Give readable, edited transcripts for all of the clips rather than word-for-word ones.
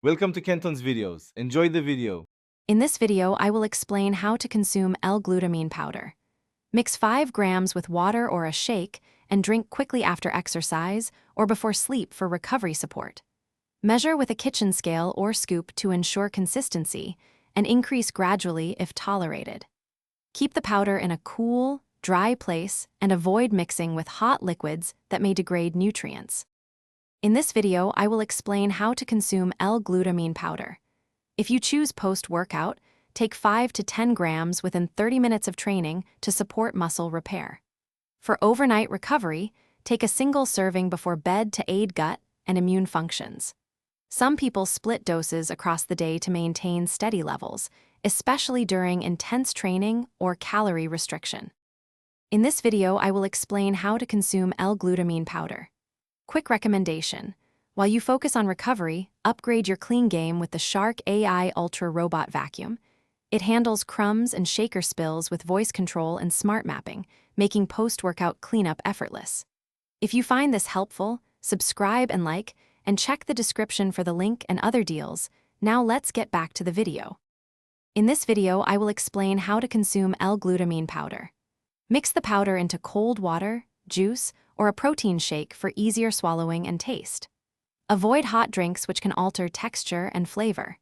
Welcome to Kenton's videos. Enjoy the video. In this video, I will explain how to consume L-Glutamine powder. Mix 5 grams with water or a shake and drink quickly after exercise or before sleep for recovery support. Measure with a kitchen scale or scoop to ensure consistency and increase gradually if tolerated. Keep the powder in a cool, dry place and avoid mixing with hot liquids that may degrade nutrients. In this video, I will explain how to consume L-Glutamine powder. If you choose post-workout, take 5 to 10 grams within 30 minutes of training to support muscle repair. For overnight recovery, take a single serving before bed to aid gut and immune functions. Some people split doses across the day to maintain steady levels, especially during intense training or calorie restriction. In this video, I will explain how to consume L-Glutamine powder. Quick recommendation: while you focus on recovery, upgrade your clean game with the Shark AI Ultra Robot Vacuum. It handles crumbs and shaker spills with voice control and smart mapping, making post-workout cleanup effortless. If you find this helpful, subscribe and like, and check the description for the link and other deals. Now let's get back to the video. In this video, I will explain how to consume L-Glutamine powder. Mix the powder into cold water, juice, or a protein shake for easier swallowing and taste. Avoid hot drinks which can alter texture and flavor.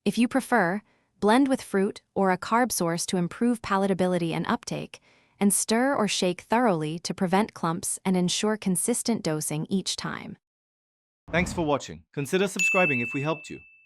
If you prefer, blend with fruit or a carb source to improve palatability and uptake, and stir or shake thoroughly to prevent clumps and ensure consistent dosing each time. Thanks for watching. Consider subscribing if we helped you.